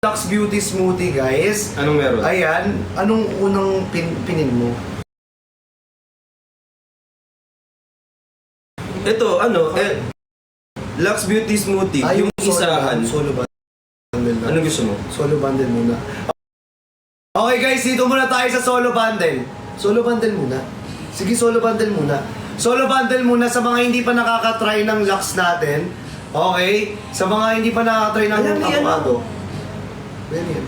Lux Beauty Smoothie, guys. Anong meron? Ayan, anong unang pinin mo? Ito, Lux Beauty Smoothie, Ay, yung isahan. Solo bundle na. Anong gusto mo? Solo bundle muna. Okay guys, dito muna tayo sa solo bundle. Solo bundle muna. Sige, solo bundle muna. Solo bundle muna sa mga hindi pa nakaka-try ng Lux natin. Okay? Sa mga hindi pa nakaka-try ng avocado. Yan yan.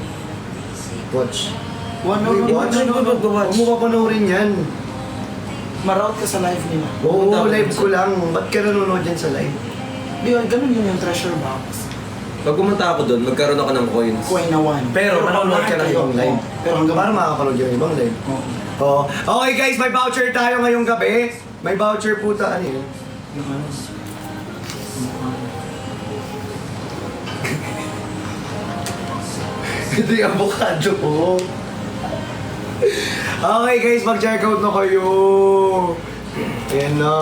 Watch. Huwag mo papanoorin yan. Marout ka sa live nila. Oo, live ko lang. Ba't ka nanonood yan sa live? Di ba, ganun yun yung treasure box. Pag pumunta ako doon, magkaroon ako ng coins. Coin na 1. Pero manonood ka ng ibang live. Pero hanggang Para makakapanood yung ibang live. Oo. Okay guys, may voucher tayo ngayong gabi. May voucher po ta. Ano yun? Hindi avocado po. Okay guys, mag-check out na kayo. Ayan na.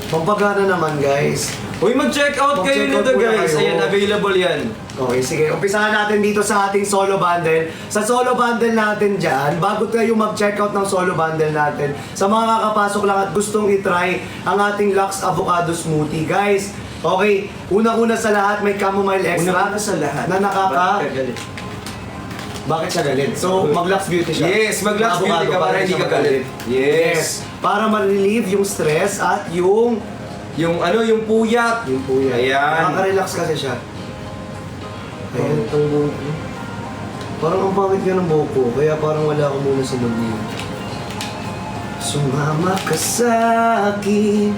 Pampagana naman guys. Uy, mag-check out kayo Mag-check out nito muna guys. kayo. Ayan, available yan. Okay, sige. Umpisahan natin dito sa ating solo bundle. Sa solo bundle natin dyan, bago tayo mag-checkout ng solo bundle natin, sa mga kakapasok lang at gustong itry ang ating Lux Avocado Smoothie. Guys, okay, unang-una sa lahat, may chamomile extract Una sa lahat. na nakaka... Bakit ka galit? Bakit siya galit? So, mag-Lux Beauty siya. Yes, mag-Lux Avocado Beauty ka para hindi siya ka galit. Yes. Para ma-relieve yung stress at yung... Yung puyat. Yung po yan. Ayan. Nakaka-relax kasi siya. Ayan, itong buhok ko. Parang ang pangit nga ng buhok ko, kaya parang wala ako muna sa loob niya. Sumama ka sa akin,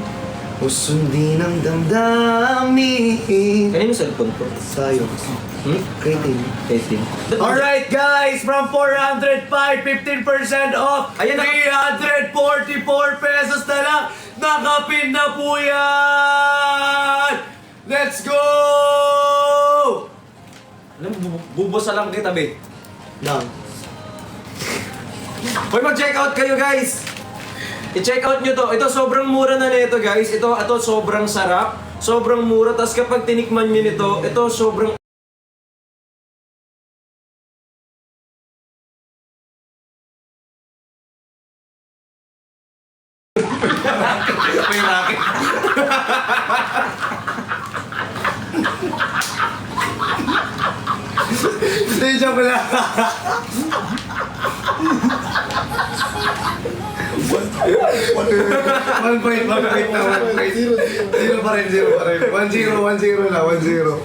o sundin ang damdamin. Kanino cellphone ko? Sayo. Kay Tim. 18. Alright guys, from 405, 15% off. Ayan na. 344 pesos na lang. Nakapin na po yan! Let's go! Alam mo, bubosa lang kita, be. Lang. Hoy, mag-check out kayo, guys! I-check out nyo to. Ito, sobrang mura na nito, guys. Ito, sobrang sarap. Sobrang mura. Tapos kapag tinikman nyo nito, ito, sobrang... May racket. Hindi, joke lang. One point na, one point. Zero pa rin. 1-0 na, 1-0.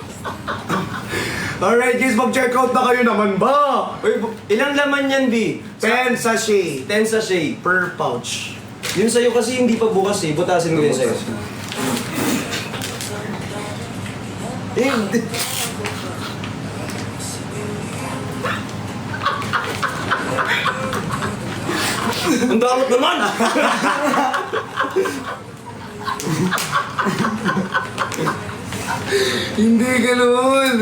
Alright guys, mag-check out na kayo naman ba? Uy, ilang laman yan, B? 10 sachet 10 sachet. per pouch. Yung sa'yo kasi hindi pa bukas eh. Butasin ko yun sa'yo. Hindi. Ang damot naman! Hindi ganun.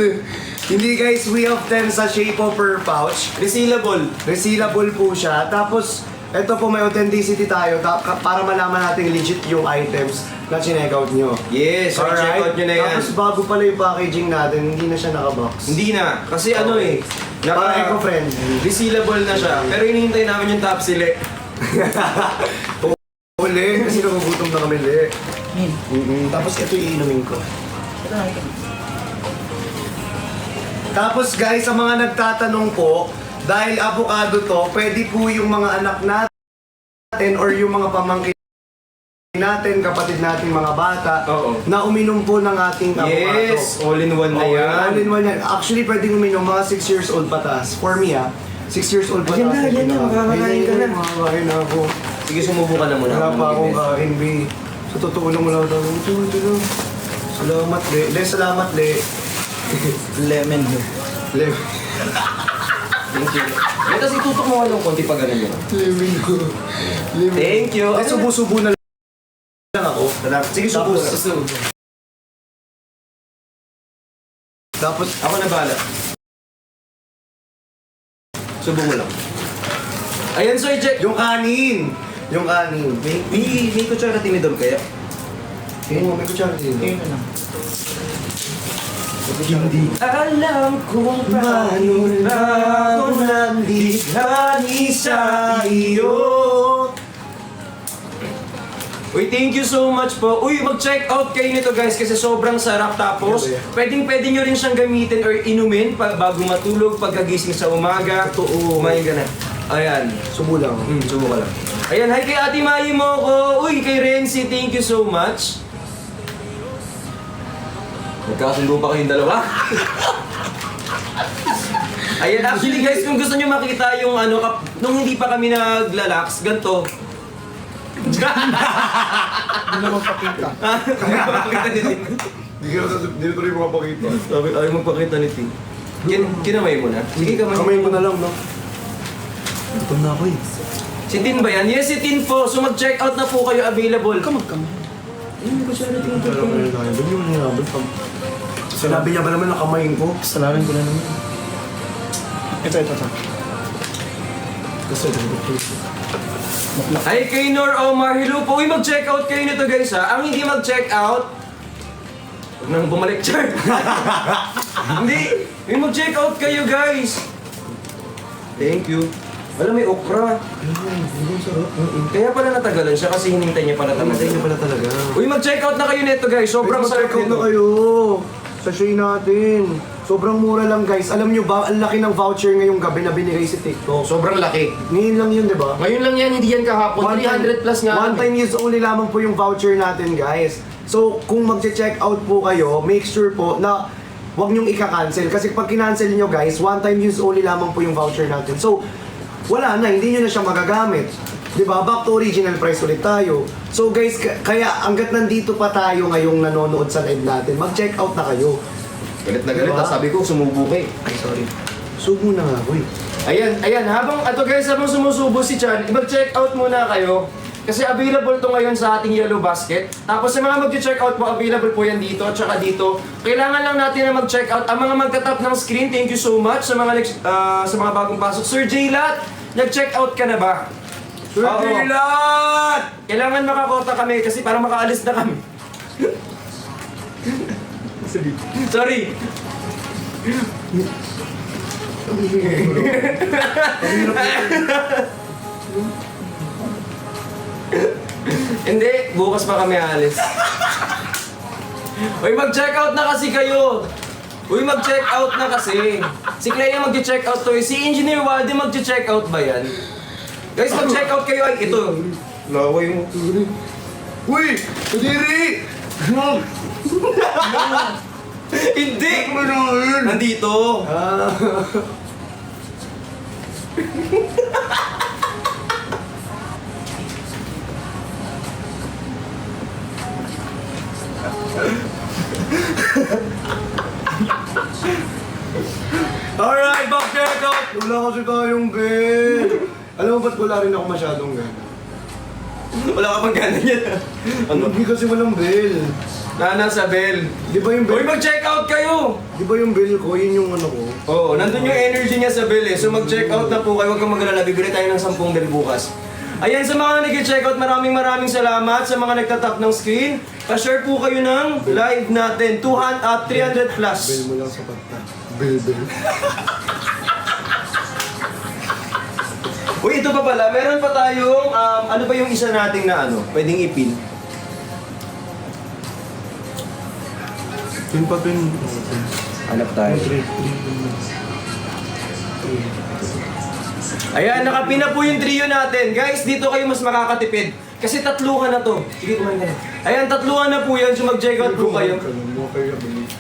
Hindi guys, we have 10 sachet po per pouch. Resealable. Resealable po siya. Tapos, ito po may authenticity tayo para malaman natin legit yung items na chinekout nyo. Yes, so check out nyo na yan. Tapos bago pala yung packaging natin, hindi na siya nakabox. Hindi na. Kasi ano eh. Para eco-friendly. Resealable na siya. Pero hinihintay namin yung top sili. Uli, kasi nagugutom na kami, li. Tapos ito yung inumin ko. Tapos guys, sa mga nagtatanong po, dahil avocado to, pwede po yung mga anak natin or yung mga pamangkin natin, kapatid natin mga bata, Oo. na uminom po ng ating avocado. Yes, all-in-one na Oo, yan. all-in-one yan. Actually, pwedeng uminom mga 6 years old pataas. For me 6 years old pataas. Ayan na, makakakain ka na. Makakakain na ako. Sige, sumubo ka na muna. Wala pa akong kain, B. Sa totoo lang wala akong kain. Salamat, Le. Le, salamat, Le. Lemon. Le. Thank you. May tapos itutok mo ka ng konti pag ganun yun. Lemon ko. Lemon. Thank you. Eh, subo-subo na lang ako. Sige, subo. Tapos, Ako na bahala. Subo mo lang. Ayan, so i-check. yung kanin. Yung kanin. May kutsara tinidor kaya? Oo, may kutsara din. Ayun na lang. Hindi Alam kung paano lang ako nandihani sa iyo. Uy, thank you so much po. Uy, mag-check out kayo nito guys kasi sobrang sarap. Tapos, pwede nyo rin siyang gamitin or inumin bago matulog, pagkagising sa umaga. Totoo. Kumain ka na. Ayan. Subo lang. Subo ka lang. Ayan, hi kay Ate Mai mo ko. Uy, kay Renzi, thank you so much. Magkasundo pa kayong dalawa? Ayan, actually guys, kung gusto nyo makita yung ano, nung hindi pa kami naglalax, ganito. Hindi naman pakita. Makita ni Ting. Hindi ko rin makapakita. Sabi, ayaw magpakita ni Ting. Kinamay mo na? Sige, kamay. Kamay ko na lang, no? Gutom na ako eh. Si Tin ba yan? Yes, si Tin po. So mag-check out na po kayo, available. Kamay. Hindi ko siya natin Alam mo yun tayo. Ba't yung hinabot ka? Sinabi niya ba naman na kamayin ko? Kasalanan ko na naman. Ito. Kasi Ay, kay Nor Omar, hello po. Uy, mag-check out kayo nito guys ha. Ang hindi mag-check out, huwag nang bumalik, Char. Hindi. Uy, mag-check out kayo guys. Thank you. Alam, may okra. Kaya pala natagalan siya kasi hinintay niya pala Tamatay tamatay. niya pala talaga. Uy, mag-check out na kayo nito guys. Sobrang sarap Mag-check out na nito. kayo. Sa Shay natin. Sobrang mura lang guys. Alam nyo ba, ang laki ng voucher ngayong gabi na binigay si TikTok. Sobrang laki. Ngayon lang yun, di ba? Ngayon lang yan, hindi yan kahapon. 300 plus nga. One time use only lamang po yung voucher natin, guys. So, kung magche-check out po kayo, make sure po na huwag nyong ika-cancel. Kasi pag kinancel nyo, guys, one time use only lamang po yung voucher natin. So, wala na, hindi nyo na siya magagamit. Diba? Back to original price ulit tayo. So guys, kaya hanggat nandito pa tayo ngayong nanonood sa live natin, mag-check out na kayo. Galit na galit. Diba? Sabi ko, sumubo ka eh. Ay, sorry. Subo na nga, boy. Ayan, habang sumusubo si Chan, mag-check out muna kayo. Kasi available to ngayon sa ating Yellow Basket. Tapos sa mga mag-check out po, available po yan dito at saka dito. Kailangan lang natin na mag-check out. Ang mga magtatap ng screen, thank you so much sa mga bagong pasok. Sir Jaylat, nag-check out ka na ba? Sir Oo. Jaylat! Kailangan makakota kami kasi para makaalis na kami. Sorry. Hindi, bukas pa kami alis. Uy, mag-check out na kasi kayo. Uy, mag-check out na kasi. Si Clea mag-check out to. Si Engineer Waldy mag-check out ba yan? Guys, mag-check out kayo. Ay, ito. Laway mo. Uy! Kadiri! Hindi! Ano na yun? Nandito. Alright, back check out! Wala kasi tayong bell. Alam mo ba't wala rin ako masyadong gana? Wala ka pang gana niyan. Ano? Hindi kasi walang bell. Nana sa bell. Di ba yung Uy, bell? mag-check out kayo! Di ba yung bell ko? Yun yung ano ko. Oo, nandun yung energy niya sa bell eh. So mag-check out na po kayo. Huwag kang magalala. Bibili tayo ng 10 bell bukas. Ayan, sa mga nag-check out, maraming salamat. Sa mga nagtatap ng screen, pa-share po kayo ng live natin. 300 plus. Bell mo lang sapat na. Bell. Uy, ito pa pala. Meron pa tayong, ano ba yung isa nating na ano? Pwedeng ipin. Pin pa pin. Hanap tayo. Ayan, nakapin na po yung trio natin. Guys, dito kayo mas makakatipid. Kasi tatluhan na to. Sige, kumain ka na. Ayan, tatluhan na po yan. So mag-check out po kayo.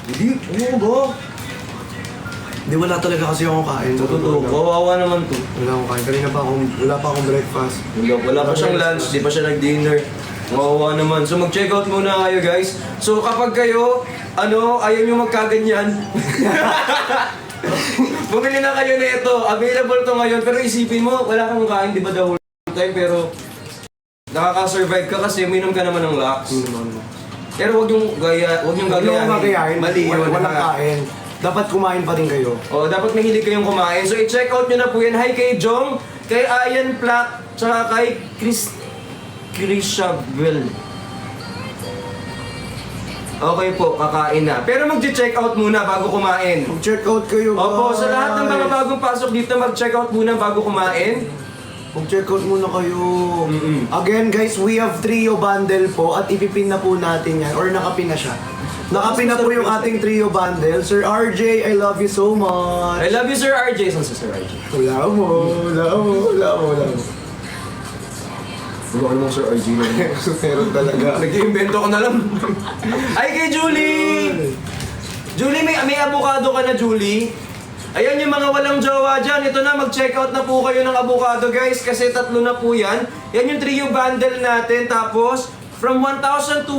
Hindi, ano ba? Hindi, wala talaga kasi akong kain. Totoo, kawawa naman to. Wala akong kain. Kanina pa wala pa akong breakfast. Wala pa siyang lunch, di pa siya nag-dinner. Kawawa naman. So mag-check out muna kayo guys. So kapag kayo, ayaw nyo magkaganyan. Bumili na kayo na ito. Available to ngayon. Pero isipin mo, wala kang kain, di ba the whole time? Pero nakaka-survive ka kasi uminom ka naman ng lax. Pero huwag yung gagayahin. Mali yun. Walang kain. Dapat kumain pa din kayo. O, dapat mahilig kayong kumain. So, i-check out nyo na po yan. Hi kay Jong, kay Ayan Plak, tsaka kay Chrisabel. Okay po, kakain na. Pero mag-check out muna bago kumain. Mag-check out kayo, guys. Opo, sa lahat ng mga bagong pasok dito, mag-check out muna bago kumain. Mag-check out muna kayo. Mm-mm. Again guys, we have trio bundle po at ipipin na po natin yan. Or nakapin na siya. Nakapin na po yung ating trio bundle. Sir RJ, I love you so much. I love you, Sir RJ. Saan si Sir RJ? Wala mo. Wala ka namang Sir RJ na. Meron talaga. Nag-iimbento ko na lang. Ay, kay Julie! Julie, may avocado ka na, Julie. Ayan yung mga walang jowa dyan. Ito na, mag-check out na po kayo ng avocado, guys. Kasi 3 na po yan. Yan yung trio bundle natin. Tapos, from 1,250,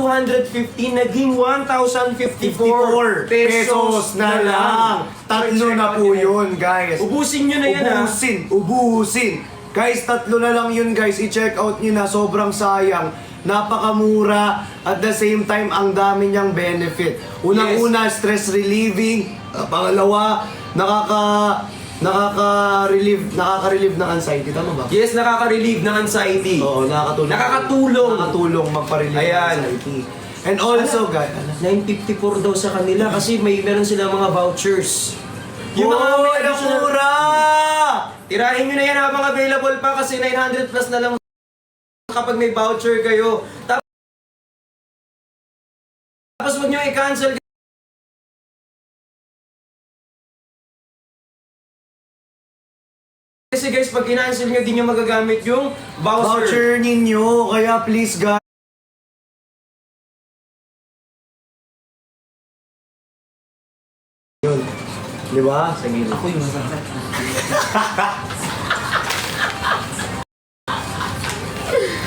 naging 1,054 pesos na lang. 3 na po yun, guys. Ubusin nyo na yan, ha? Ubusin. Guys, 3 na lang yun, guys. I-check out nyo na. Sobrang sayang. Napakamura. At the same time, ang dami niyang benefit. Unang-una, stress relieving. Pangalawa, nakaka-relieve ng anxiety. Tama ba? Yes, nakaka-relieve ng anxiety. Oo, nakakatulong. Nakakatulong magpa-relieve Ayan. ng anxiety. And also, guys, 954 daw sa kanila kasi meron silang mga vouchers. Yung mga may ang additional- mura! Tirahin nyo na yan habang available pa kasi 900 plus na lang kapag may voucher kayo. Tapos huwag nyo i-cancel. Kasi guys, pag i-cancel nyo, di nyo magagamit yung voucher. Voucher ninyo, kaya please, guys. Yun. Di ba? Sige. Ako yung masakit.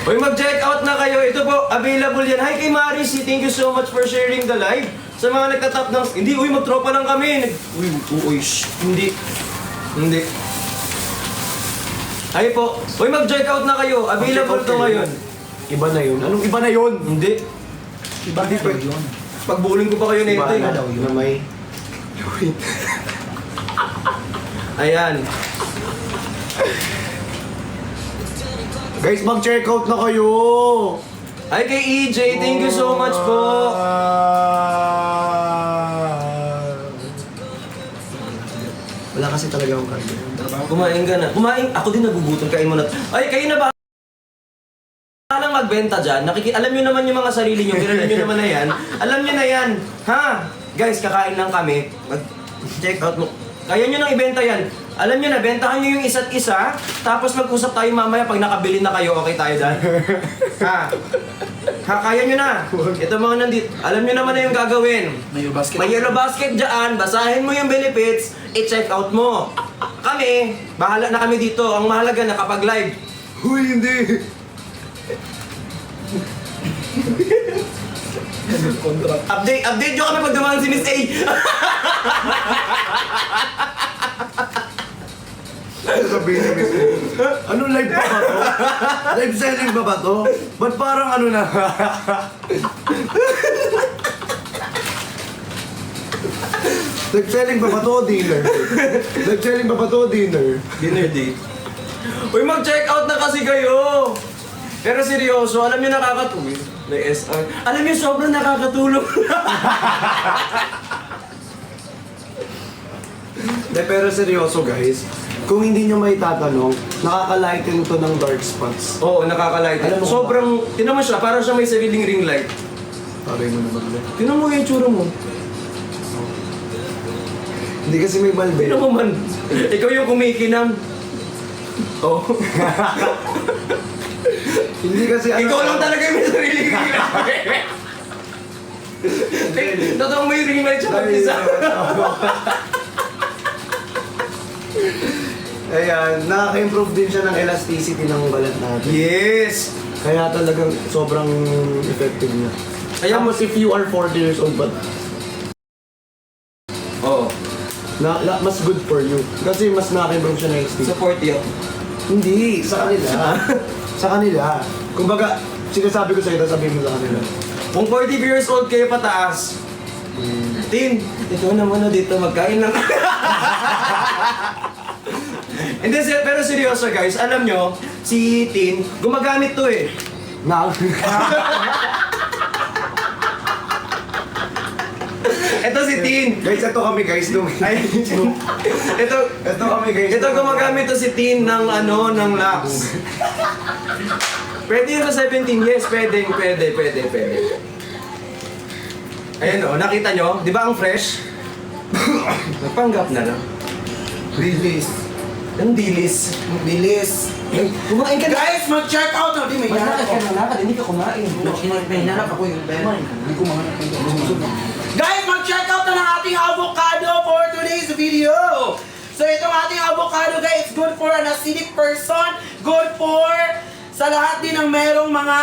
Uy, mag-check out na kayo. Ito po, available yan. Hi kay Marisi, thank you so much for sharing the live. Sa mga nagtatap ng... Hindi, uy, magtropa lang kami. Uy, Hindi. Ay po. Uy, mag-check out na kayo. Available to ngayon. Iba na yun. Anong iba na yun? Hindi. Iba na yun. Pagbuling ko pa kayo nito. Iba na daw yun. Na may... Ayan. Guys, mag-check out na kayo! Hi kay EJ, thank you so much po. Wala kasi talaga akong kanya. Kumain ka na. Kumain. Ako din nagugutom. Kain mo na. Ay, kayo na ba? Alang magbenta dyan. Alam nyo naman yung mga sarili nyo. Kilala nyo naman na yan. Alam nyo na yan. Ha? Guys, kakain lang kami. Mag-check out mo. Kaya nyo nang ibenta yan. Alam nyo na, bentahan nyo yung isa't isa. Tapos mag-usap tayo mamaya pag nakabili na kayo. Okay tayo dyan? Ha? Ha? Kaya nyo na. Ito mga nandito. Alam nyo naman na yung gagawin. May basket. May yellow basket dyan, basahin mo yung benefits, i-check out mo. Kami, bahala na kami dito. Ang mahalaga na kapag live. Huy, hindi! Contract. Update nyo kami pag dumaan si Miss A. Ano sabihin ni Miss A? Ano, live pa ba to? Live selling ba to? Ba't parang ano na? Live selling ba to o dinner? Live selling ba to o dinner? Dinner date. Uy, mag-check out na kasi kayo. Pero seryoso, alam nyo nakakatulong. May SR. Alam nyo, sobrang nakakatulong. De, pero seryoso guys, kung hindi nyo may tatanong, nakaka-lighten to ng dark spots. Oo, nakakalight. Alam mo ba? Sobrang, tinan mo siya, parang siya may sariling ring light. Paray mo naman ulit. Tinan mo yung tsura mo. Hindi kasi may balbe. Tinan mo man. Ikaw yung kumikinang. Oh. Hindi kasi ano. Ikaw lang talaga yung may sariling ring light. Totoong may ring light siya pag isa. Ayan, nakaka-improve din siya ng elasticity ng balat natin. Yes! Kaya talagang sobrang effective niya. Kaya Tapos if you are 40 years old, but Oo. mas good for you. Kasi mas nakaka-improve siya ng elasticity. Support you. Hindi, sa kanila. Sa kanila. Kumbaga, sinasabi ko sa ito, sabihin mo sa kanila. Kung 40 years old kayo pataas, Tin, ikaw naman na dito, magkain lang. Hindi, pero seryoso guys, alam nyo, si Tin, gumagamit to eh. Na, Ito si Tin. Guys, ito kami guys. Ay, ito Kami guys. Ito gumagamit to si Tin ng ng Lux. Pwede yun sa 17, yes, pwede. Ayan o, nakita nyo? Di ba ang fresh? Nagpanggap na lang. Release. Ang dilis. Bilis. Kumain ka na. Guys, mag-check out na. Di may Malakad hinanap ka na lakad, hindi ka kumain. May hinanap ako yung pera. Hindi ko mahanap yung Guys, mag-check out na ng ating avocado for today's video. So itong ating avocado guys, good for an acidic person, good for sa lahat din ng merong mga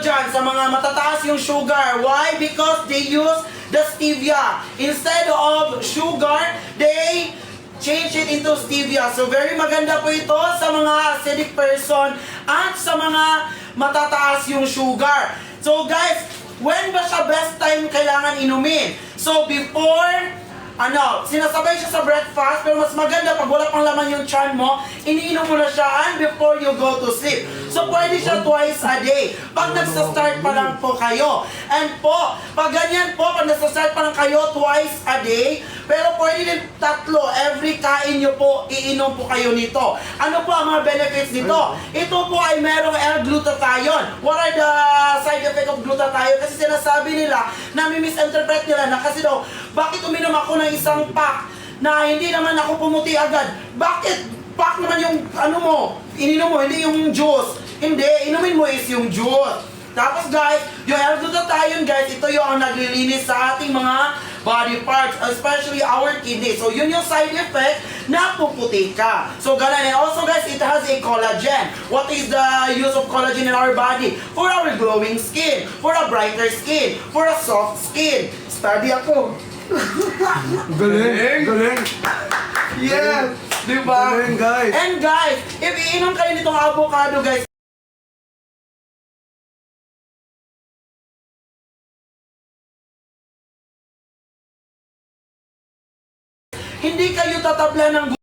dyan, sa mga matataas yung sugar. Why? Because they use the stevia. Instead of sugar, they change it into stevia. So very maganda po ito sa mga acidic person at sa mga matataas yung sugar. So guys, when ba siya best time kailangan inumin? So before sinasabay siya sa breakfast, pero mas maganda pag wala pang laman yung tiyan mo, iniinom mo na siya and before you go to sleep. So pwede siya twice a day. Pag nagsa-start pa lang po kayo. And po, pag ganyan po, pag nagsa-start pa lang kayo twice a day, pero pwede din tatlo. Every kain nyo po, iinom po kayo nito. Ano po ang mga benefits nito? Ito po ay merong L-glutathione. What are the side effects of glutathione? Kasi sinasabi nila, nami-misinterpret nila na kasi daw, bakit uminom ako ng isang pack na hindi naman ako pumuti agad? Bakit? Pack naman yung ininom mo, hindi yung juice. Hindi, inumin mo is yung juice. Tapos guys, yung L-glutathione guys, ito yung naglilinis sa ating mga body parts, especially our kidney. So yun yung side effect na puputi ka. So ganun. And also guys, it has a collagen. What is the use of collagen in our body? For our glowing skin, for a brighter skin, for a soft skin. Study ako. Galing. Yeah! Diba? Galing guys. And guys, if iinom kayo nitong avocado guys, hindi kayo tatabla ng